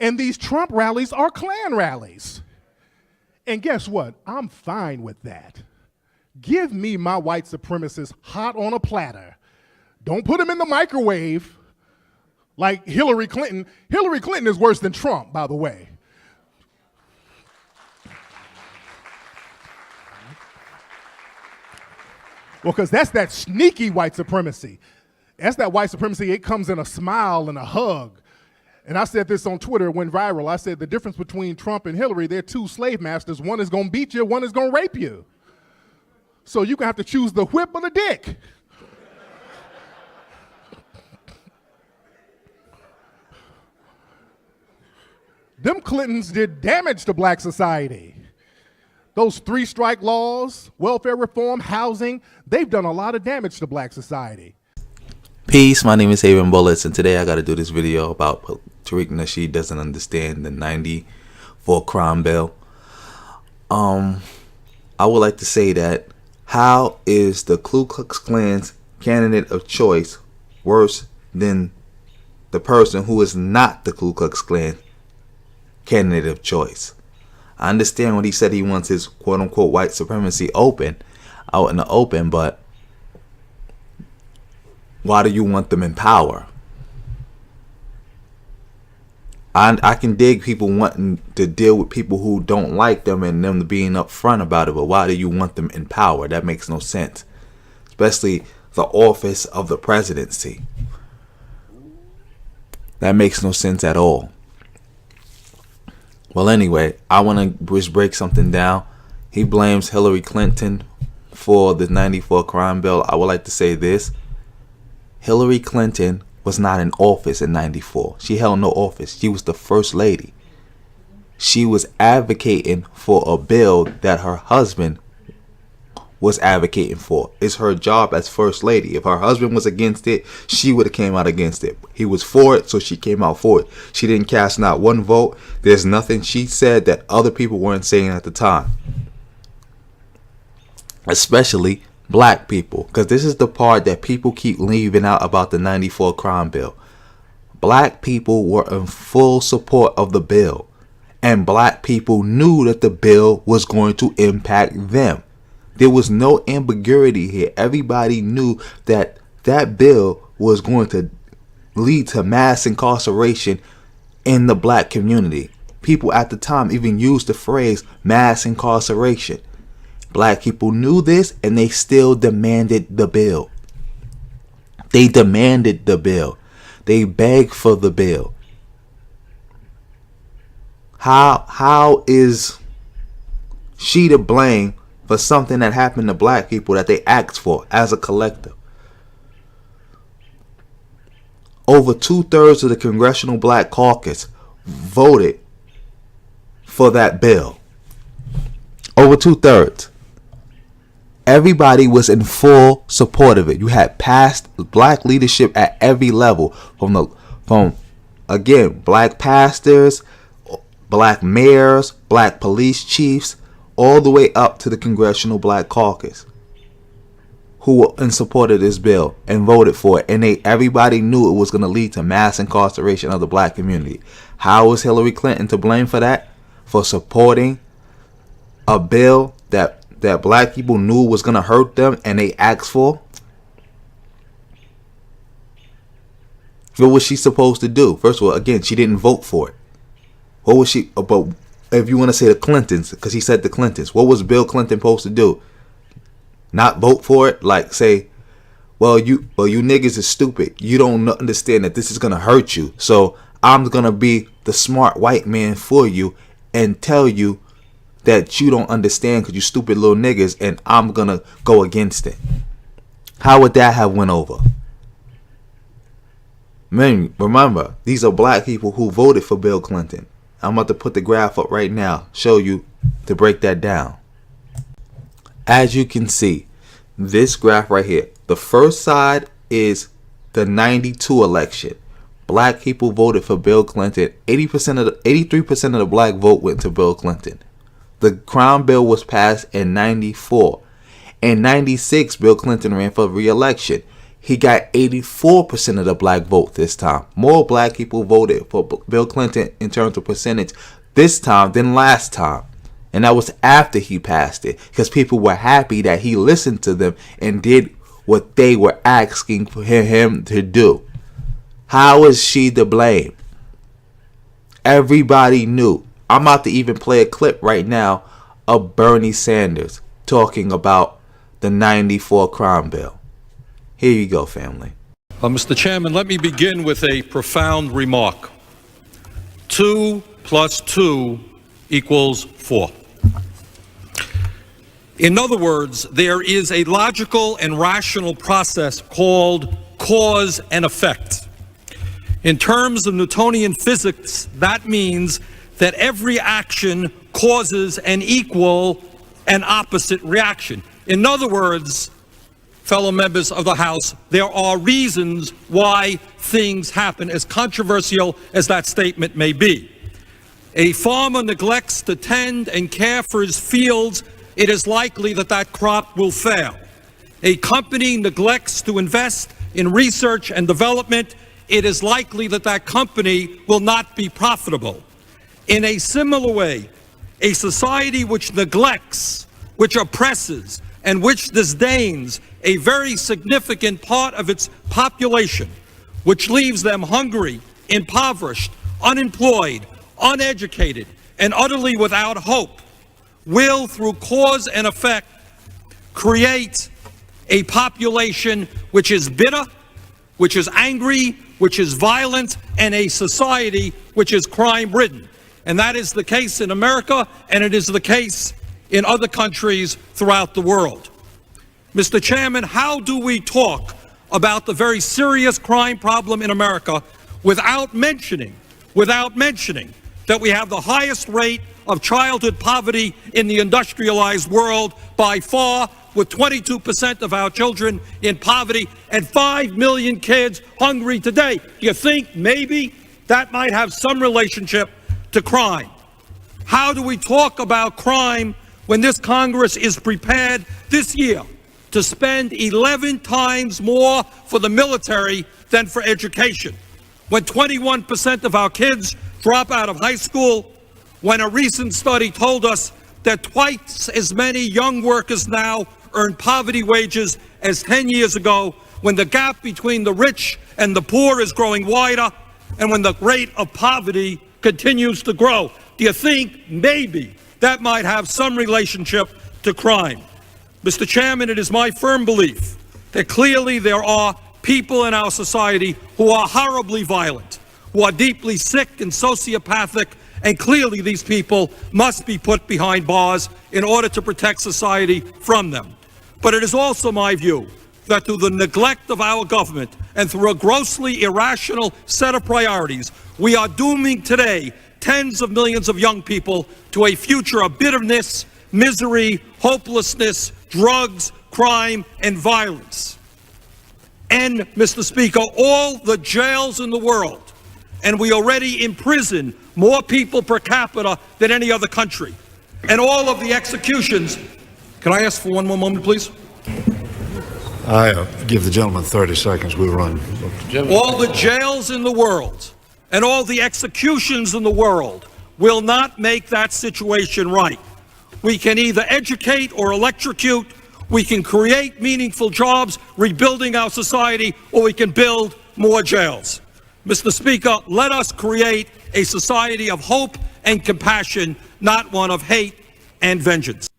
And these Trump rallies are Klan rallies. And guess what? I'm fine with that. Give me my white supremacists hot on a platter. Don't put them in the microwave like Hillary Clinton. Hillary Clinton is worse than Trump, by the way. Well, because that's that sneaky white supremacy. That's that white supremacy. It comes in a smile and a hug. And I said this on Twitter, it went viral. I said the difference between Trump and Hillary, they're two slave masters. One is going to beat you, one is going to rape you. So you're going to have to choose the whip or the dick. Them Clintons did damage to black society. Those 3-strike laws, welfare reform, housing, they've done a lot of damage to black society. Peace, my name is Haven Bullets, and today I got to do this video about Tariq Nasheed doesn't understand the 94 crime bill. I would like to say that how is the Ku Klux Klan's candidate of choice worse than the person who is not the Ku Klux Klan candidate of choice? I understand when he said he wants his quote-unquote white supremacy out in the open, but why do you want them in power? I can dig people wanting to deal with people who don't like them and them being upfront about it, but why do you want them in power? That makes no sense. Especially the office of the presidency. That makes no sense at all. Well, anyway, I want to just break something down. He blames Hillary Clinton for the 94 crime bill. I would like to say this. Hillary Clinton was not in office in 94. She held no office. She was the first lady. She was advocating for a bill that her husband was advocating for. It's her job as first lady. If her husband was against it, she would have came out against it. He was for it, so she came out for it. She didn't cast not one vote. There's nothing she said that other people weren't saying at the time. Especially black people, because this is the part that people keep leaving out about the 94 crime bill. Black people were in full support of the bill, and black people knew that the bill was going to impact them. There was no ambiguity here. Everybody knew that that bill was going to lead to mass incarceration in the black community. People at the time even used the phrase mass incarceration. Black people knew this, and they still demanded the bill. They demanded the bill. They begged for the bill. How is she to blame for something that happened to black people that they asked for as a collective? Over 2/3 of the Congressional Black Caucus voted for that bill. Over 2/3. Everybody was in full support of it. You had past black leadership at every level, from again, black pastors, black mayors, black police chiefs, all the way up to the Congressional Black Caucus, who were in support of this bill and voted for it. And everybody knew it was going to lead to mass incarceration of the black community. How was Hillary Clinton to blame for that? For supporting a bill that black people knew was going to hurt them and they asked for? What was she supposed to do? First of all, again, she didn't vote for it. What was she, but if you want to say the Clintons, because he said the Clintons, what was Bill Clinton supposed to do? Not vote for it? Like say, well you niggas is stupid. You don't understand that this is going to hurt you. So I'm going to be the smart white man for you and tell you that you don't understand because you stupid little niggas, and I'm going to go against it. How would that have went over? Man, remember, these are black people who voted for Bill Clinton. I'm about to put the graph up right now, show you to break that down. As you can see, this graph right here, the first side is the 92 election. Black people voted for Bill Clinton. 83% of the black vote went to Bill Clinton. The crime bill was passed in 94. In 96, Bill Clinton ran for re-election. he got 84% of the black vote this time. More black people voted for Bill Clinton in terms of percentage this time than last time. And that was after he passed it, because people were happy that he listened to them and did what they were asking for him to do. How is she to blame? Everybody knew. I'm about to even play a clip right now of Bernie Sanders talking about the 94 crime bill. Here you go, family. Mr. Chairman, let me begin with a profound remark. 2 + 2 = 4. In other words, there is a logical and rational process called cause and effect. In terms of Newtonian physics, that means that every action causes an equal and opposite reaction. In other words, fellow members of the House, there are reasons why things happen, as controversial as that statement may be. A farmer neglects to tend and care for his fields, it is likely that that crop will fail. A company neglects to invest in research and development, it is likely that that company will not be profitable. In a similar way, a society which neglects, which oppresses, and which disdains a very significant part of its population, which leaves them hungry, impoverished, unemployed, uneducated, and utterly without hope, will, through cause and effect, create a population which is bitter, which is angry, which is violent, and a society which is crime-ridden. And that is the case in America, and it is the case in other countries throughout the world. Mr. Chairman, how do we talk about the very serious crime problem in America without mentioning that we have the highest rate of childhood poverty in the industrialized world by far, with 22% of our children in poverty and 5 million kids hungry today? Do you think maybe that might have some relationship to crime? How do we talk about crime when this Congress is prepared this year to spend 11 times more for the military than for education? When 21% of our kids drop out of high school, when a recent study told us that twice as many young workers now earn poverty wages as 10 years ago, when the gap between the rich and the poor is growing wider, and when the rate of poverty continues to grow. Do you think maybe that might have some relationship to crime? Mr. Chairman, it is my firm belief that clearly there are people in our society who are horribly violent, who are deeply sick and sociopathic, and clearly these people must be put behind bars in order to protect society from them. But it is also my view that through the neglect of our government and through a grossly irrational set of priorities, we are dooming today tens of millions of young people to a future of bitterness, misery, hopelessness, drugs, crime, and violence. And, Mr. Speaker, all the jails in the world, and we already imprison more people per capita than any other country, and all of the executions. Can I ask for one more moment, please? I give the gentleman 30 seconds. We'll run. All the jails in the world and all the executions in the world will not make that situation right. We can either educate or electrocute. We can create meaningful jobs, rebuilding our society, or we can build more jails. Mr. Speaker, let us create a society of hope and compassion, not one of hate and vengeance.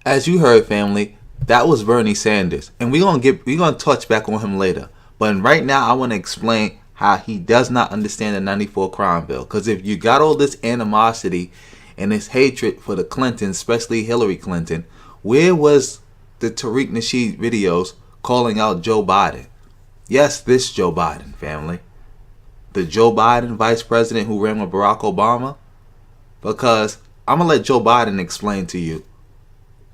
As you heard, family, that was Bernie Sanders, and we're gonna touch back on him later. But right now, I want to explain how he does not understand the 94 crime bill. Because if you got all this animosity and this hatred for the Clintons, especially Hillary Clinton, where was the Tariq Nasheed videos calling out Joe Biden? Yes, this Joe Biden, family. The Joe Biden vice president who ran with Barack Obama. Because I'm going to let Joe Biden explain to you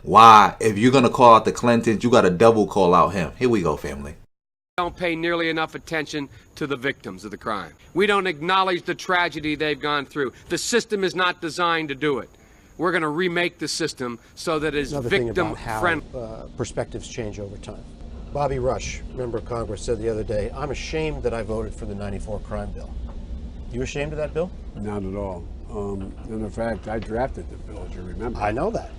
why, if you're going to call out the Clintons, you got to double call out him. Here we go, family. Don't pay nearly enough attention to the victims of the crime. We don't acknowledge the tragedy they've gone through. The system is not designed to do it. We're going to remake the system so that it's victim-friendly. Perspectives change over time. Bobby Rush, member of Congress, said the other day, "I'm ashamed that I voted for the '94 crime bill." You ashamed of that bill? Not at all. And in fact, I drafted the bill, as you remember. I know that.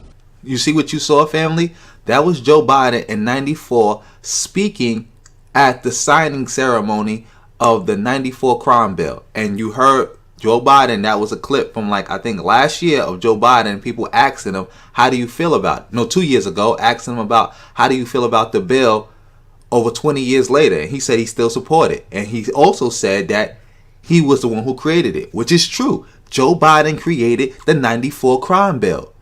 You see what you saw, family? That was Joe Biden in 94 speaking at the signing ceremony of the 94 crime bill. And you heard Joe Biden, that was a clip from I think last year of Joe Biden, people asking him, how do you feel about it? No, 2 years ago, asking him about how do you feel about the bill over 20 years later. And he said he still supported it. And he also said that he was the one who created it, which is true. Joe Biden created the 94 crime bill.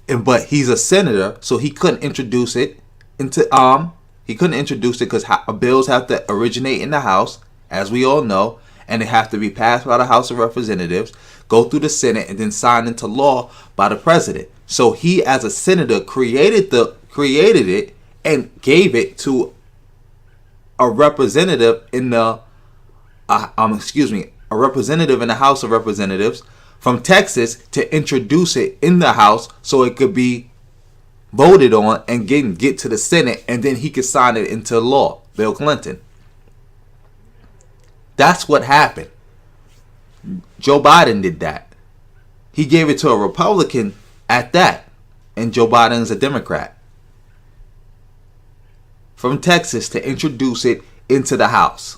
But he's a senator, so he couldn't introduce it because bills have to originate in the House, as we all know, and they have to be passed by the House of Representatives, go through the Senate, and then signed into law by the president. So he, as a senator, created it and gave it to a representative in the representative in the House of Representatives from Texas to introduce it in the House so it could be voted on and get to the Senate, and then he could sign it into law. Bill Clinton. That's what happened. Joe Biden did that. He gave it to a Republican at that, and Joe Biden's a Democrat from Texas to introduce it into the House.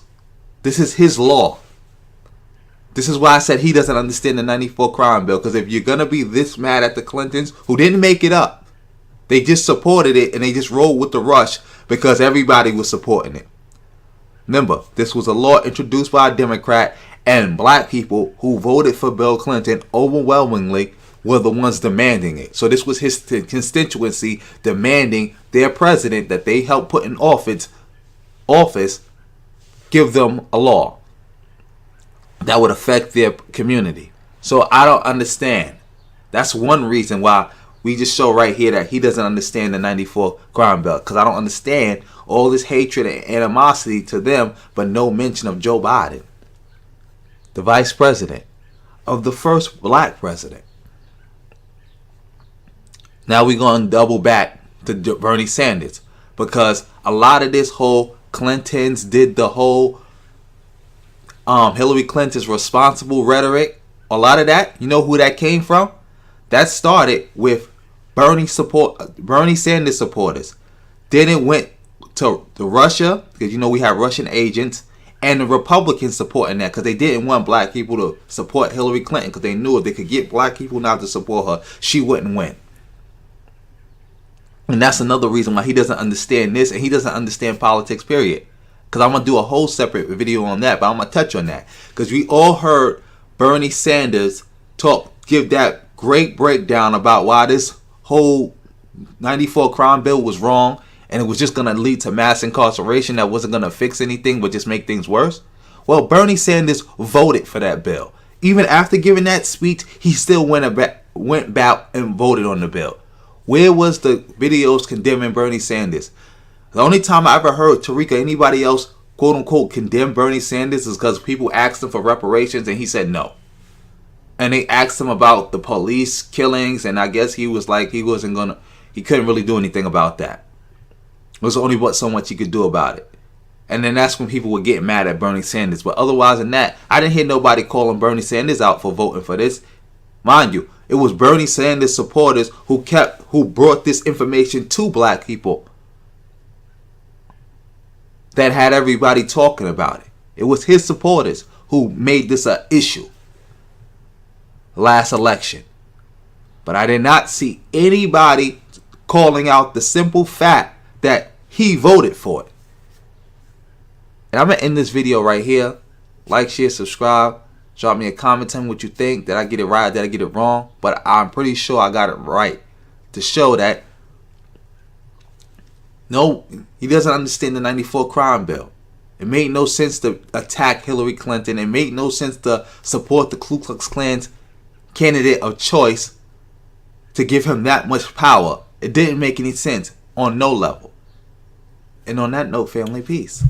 This is his law. This is why I said he doesn't understand the 94 crime bill. Because if you're going to be this mad at the Clintons, who didn't make it up, they just supported it and they just rolled with the rush because everybody was supporting it. Remember, this was a law introduced by a Democrat, and black people who voted for Bill Clinton overwhelmingly were the ones demanding it. So this was his constituency demanding their president that they helped put in office give them a law that would affect their community. So I don't understand. That's one reason why we just show right here that he doesn't understand the 94 crime bill. Because I don't understand all this hatred and animosity to them, but no mention of Joe Biden, the vice president of the first black president. Now we're going to double back to Bernie Sanders. Because a lot of this whole Clintons did the whole Hillary Clinton's responsible rhetoric, a lot of that, you know who that came from? That started with Bernie Sanders supporters. Then it went to Russia, because we have Russian agents, and the Republicans supporting that because they didn't want black people to support Hillary Clinton because they knew if they could get black people not to support her, she wouldn't win. And that's another reason why he doesn't understand this, and he doesn't understand politics, period. Because I'm going to do a whole separate video on that, but I'm going to touch on that. Because we all heard Bernie Sanders give that great breakdown about why this whole 94 crime bill was wrong, and it was just going to lead to mass incarceration that wasn't going to fix anything but just make things worse. Well, Bernie Sanders voted for that bill. Even after giving that speech, he still went back and voted on the bill. Where was the videos condemning Bernie Sanders? The only time I ever heard Tariq or anybody else, quote unquote, condemn Bernie Sanders is because people asked him for reparations and he said no. And they asked him about the police killings, and I guess he was like he couldn't really do anything about that. It was only so much he could do about it. And then that's when people would get mad at Bernie Sanders. But otherwise than that, I didn't hear nobody calling Bernie Sanders out for voting for this. Mind you, it was Bernie Sanders supporters who brought this information to black people that had everybody talking about it. It was his supporters who made this an issue last election. But I did not see anybody calling out the simple fact that he voted for it. And I'm going to end this video right here. Like, share, subscribe. Drop me a comment, tell me what you think. Did I get it right? Did I get it wrong? But I'm pretty sure I got it right to show that no, he doesn't understand the 94 crime bill. It made no sense to attack Hillary Clinton. It made no sense to support the Ku Klux Klan's candidate of choice to give him that much power. It didn't make any sense on no level. And on that note, family, peace.